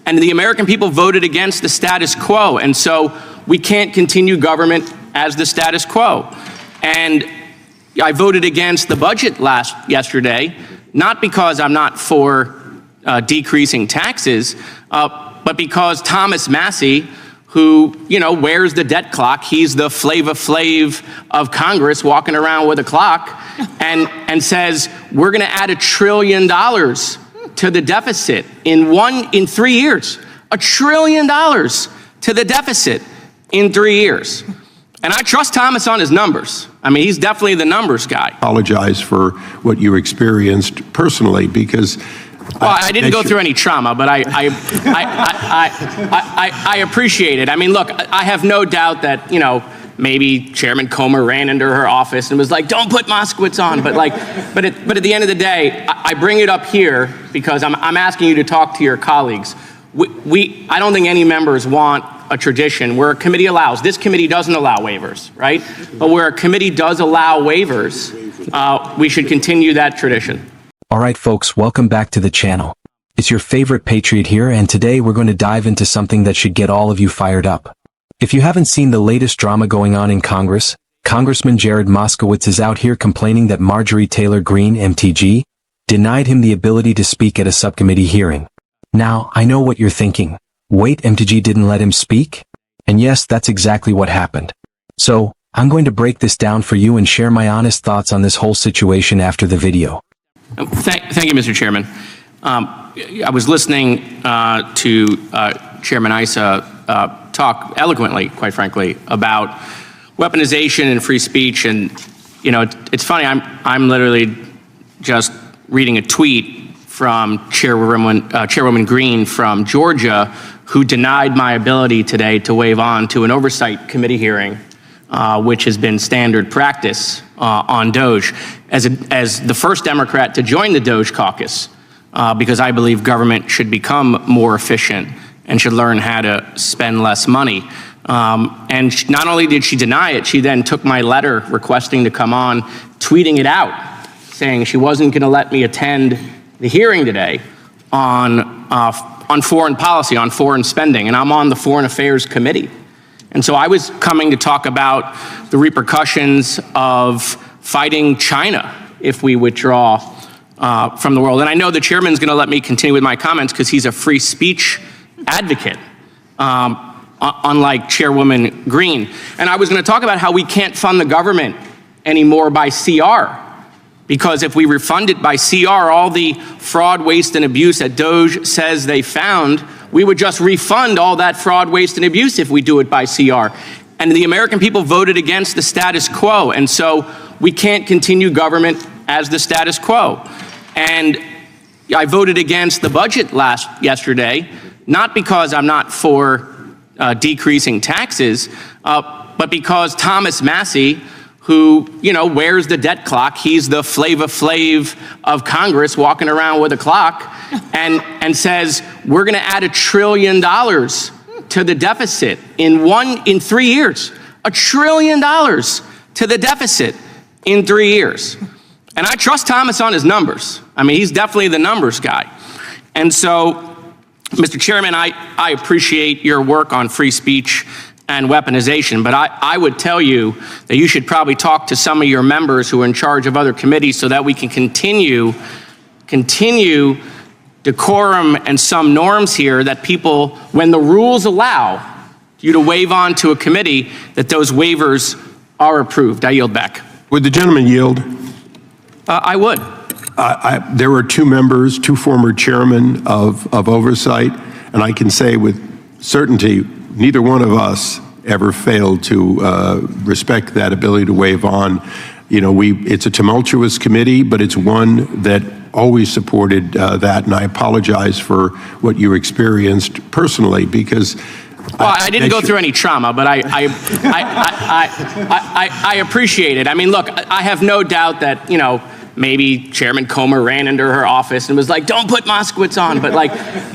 And the American people voted against the status quo. And so we can't continue government as the status quo. And I voted against the budget yesterday, not because I'm not for decreasing taxes, but because Thomas Massie, who, wears the debt clock, he's the Flava Flav of Congress walking around with a clock, and says, we're gonna add $1 trillion to the deficit in 3 years. $1 trillion to the deficit in 3 years. And I trust Thomas on his numbers. I mean, he's definitely the numbers guy. Apologize for what you experienced personally, because well, I didn't go through any trauma, but I appreciate it. I mean, look, I have no doubt that, maybe Chairman Comer ran into her office and was like, don't put Moskowitz on. But at the end of the day, I bring it up here because I'm asking you to talk to your colleagues. I don't think any members want a tradition where a committee allows, this committee doesn't allow waivers, right? But where a committee does allow waivers, we should continue that tradition. All right, folks, welcome back to the channel. It's your favorite Patriot here, and today we're going to dive into something that should get all of you fired up. If you haven't seen the latest drama going on in Congress, Congressman Jared Moskowitz is out here complaining that Marjorie Taylor Greene, MTG, denied him the ability to speak at a subcommittee hearing. Now, I know what you're thinking. Wait, MTG didn't let him speak? And yes, that's exactly what happened. So, I'm going to break this down for you and share my honest thoughts on this whole situation after the video. Thank you, Mr. Chairman. I was listening to Chairman Issa talk eloquently, quite frankly, about weaponization and free speech. And, it's funny, I'm literally just reading a tweet from Chairwoman Greene from Georgia, who denied my ability today to waive on to an oversight committee hearing, which has been standard practice on DOJ, as the first Democrat to join the DOJ caucus, because I believe government should become more efficient and should learn how to spend less money. And not only did she deny it, she then took my letter requesting to come on, tweeting it out, saying she wasn't going to let me attend the hearing today on foreign policy, on foreign spending, and I'm on the Foreign Affairs Committee. And so I was coming to talk about the repercussions of fighting China if we withdraw from the world. And I know the chairman's going to let me continue with my comments because he's a free speech advocate, unlike Chairwoman Greene. And I was going to talk about how we can't fund the government anymore by CR, because if we refund it by CR, all the fraud, waste, and abuse that DOJ says they found, we would just refund all that fraud, waste, and abuse if we do it by CR. And the American people voted against the status quo, and so we can't continue government as the status quo. And I voted against the budget yesterday, not because I'm not for decreasing taxes, but because Thomas Massie, who, wears the debt clock, he's the Flava Flav of Congress walking around with a clock, and says, we're gonna add $1 trillion to the deficit in 3 years. $1 trillion to the deficit in 3 years. And I trust Thomas on his numbers. I mean, he's definitely the numbers guy. And so, Mr. Chairman, I appreciate your work on free speech and weaponization, but I would tell you that you should probably talk to some of your members who are in charge of other committees so that we can continue decorum and some norms here, that people, when the rules allow you to waive on to a committee, that those waivers are approved. I yield back. Would the gentleman yield? I would. There were two members, two former chairmen of oversight, and I can say with certainty, neither one of us ever failed to respect that ability to waive on. It's a tumultuous committee, but it's one that always supported that, and I apologize for what you experienced personally, because well, I didn't go through any trauma, but I appreciate it. I mean, look, I have no doubt that, maybe Chairman Comer ran into her office and was like, don't put Moskowitz on. But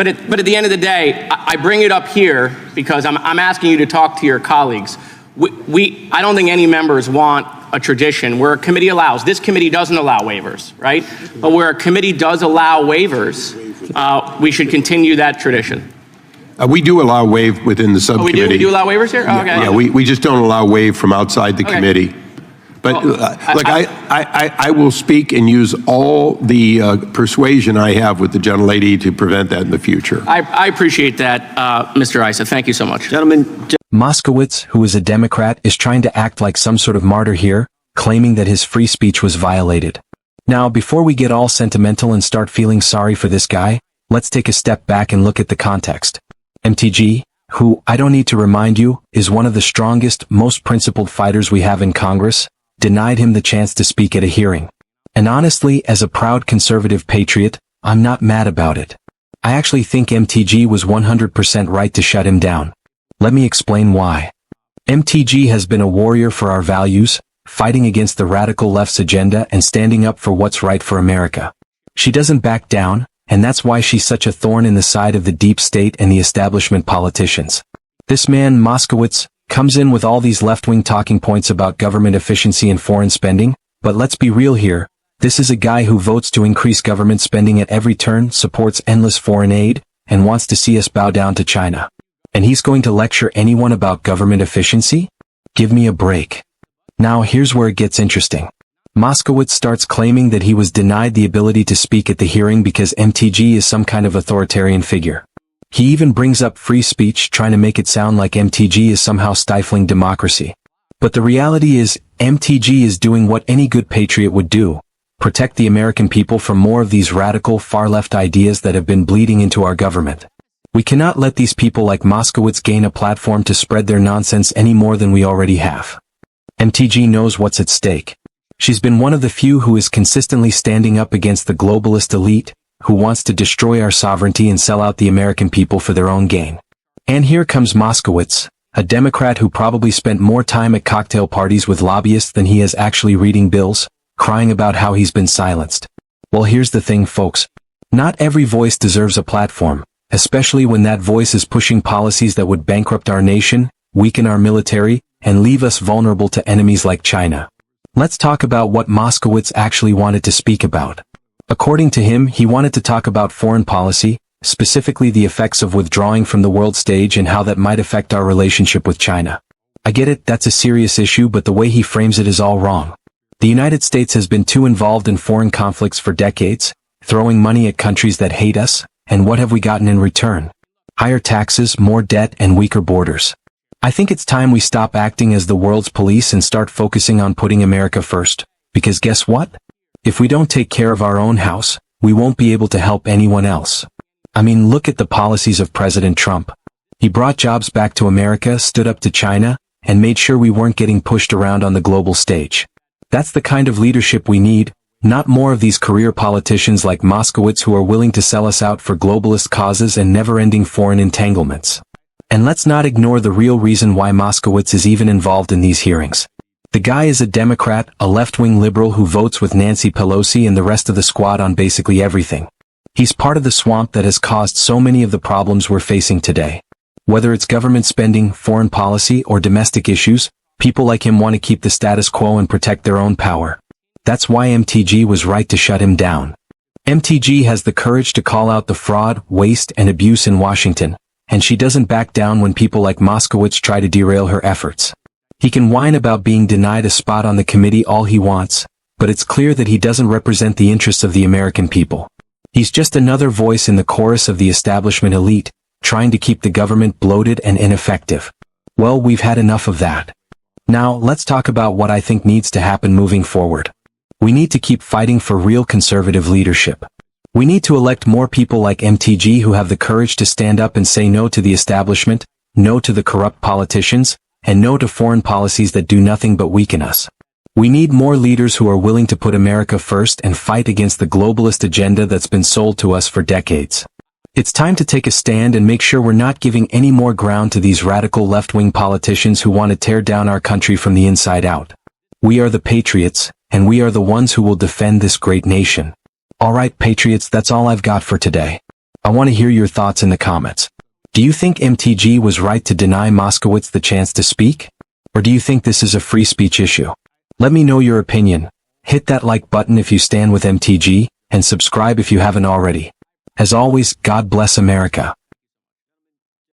at the end of the day, I bring it up here because I'm asking you to talk to your colleagues. I don't think any members want a tradition where a committee allows, this committee doesn't allow waivers, right? But where a committee does allow waivers, we should continue that tradition. We do allow waive within the Oh, subcommittee. we do allow waivers here? Oh, okay. Yeah, we just don't allow waive from outside the Okay. committee. But Well, look, I will speak and use all the persuasion I have with the gentlelady to prevent that in the future. I appreciate that, Mr. Issa. Thank you so much. Moskowitz, who is a Democrat, is trying to act like some sort of martyr here, claiming that his free speech was violated. Now, before we get all sentimental and start feeling sorry for this guy, let's take a step back and look at the context. MTG, who, I don't need to remind you, is one of the strongest, most principled fighters we have in Congress, denied him the chance to speak at a hearing. And honestly, as a proud conservative patriot, I'm not mad about it. I actually think MTG was 100% right to shut him down. Let me explain why. MTG has been a warrior for our values, fighting against the radical left's agenda and standing up for what's right for America. She doesn't back down, and that's why she's such a thorn in the side of the deep state and the establishment politicians. This man, Moskowitz, comes in with all these left-wing talking points about government efficiency and foreign spending, but let's be real here. This is a guy who votes to increase government spending at every turn, supports endless foreign aid, and wants to see us bow down to China. And he's going to lecture anyone about government efficiency? Give me a break. Now here's where it gets interesting. Moskowitz starts claiming that he was denied the ability to speak at the hearing because MTG is some kind of authoritarian figure. He even brings up free speech, trying to make it sound like MTG is somehow stifling democracy. But the reality is, MTG is doing what any good patriot would do: protect the American people from more of these radical, far-left ideas that have been bleeding into our government. We cannot let these people like Moskowitz gain a platform to spread their nonsense any more than we already have. MTG knows what's at stake. She's been one of the few who is consistently standing up against the globalist elite, who wants to destroy our sovereignty and sell out the American people for their own gain. And here comes Moskowitz, a Democrat who probably spent more time at cocktail parties with lobbyists than he has actually reading bills, crying about how he's been silenced. Well, here's the thing, folks. Not every voice deserves a platform, especially when that voice is pushing policies that would bankrupt our nation, weaken our military, and leave us vulnerable to enemies like China. Let's talk about what Moskowitz actually wanted to speak about. According to him, he wanted to talk about foreign policy, specifically the effects of withdrawing from the world stage and how that might affect our relationship with China. I get it, that's a serious issue, but the way he frames it is all wrong. The United States has been too involved in foreign conflicts for decades, throwing money at countries that hate us, and what have we gotten in return? Higher taxes, more debt, and weaker borders. I think it's time we stop acting as the world's police and start focusing on putting America first, because guess what? If we don't take care of our own house, we won't be able to help anyone else. I mean, look at the policies of President Trump. He brought jobs back to America, stood up to China, and made sure we weren't getting pushed around on the global stage. That's the kind of leadership we need, not more of these career politicians like Moskowitz who are willing to sell us out for globalist causes and never-ending foreign entanglements. And let's not ignore the real reason why Moskowitz is even involved in these hearings. The guy is a Democrat, a left-wing liberal who votes with Nancy Pelosi and the rest of the squad on basically everything. He's part of the swamp that has caused so many of the problems we're facing today. Whether it's government spending, foreign policy, or domestic issues, people like him want to keep the status quo and protect their own power. That's why MTG was right to shut him down. MTG has the courage to call out the fraud, waste, and abuse in Washington, and she doesn't back down when people like Moskowitz try to derail her efforts. He can whine about being denied a spot on the committee all he wants, but it's clear that he doesn't represent the interests of the American people. He's just another voice in the chorus of the establishment elite, trying to keep the government bloated and ineffective. Well, we've had enough of that. Now, let's talk about what I think needs to happen moving forward. We need to keep fighting for real conservative leadership. We need to elect more people like MTG who have the courage to stand up and say no to the establishment, no to the corrupt politicians, and no to foreign policies that do nothing but weaken us. We need more leaders who are willing to put America first and fight against the globalist agenda that's been sold to us for decades. It's time to take a stand and make sure we're not giving any more ground to these radical left-wing politicians who want to tear down our country from the inside out. We are the patriots, and we are the ones who will defend this great nation. All right, patriots, that's all I've got for today. I want to hear your thoughts in the comments. Do you think MTG was right to deny Moskowitz the chance to speak? Or do you think this is a free speech issue? Let me know your opinion. Hit that like button if you stand with MTG, and subscribe if you haven't already. As always, God bless America.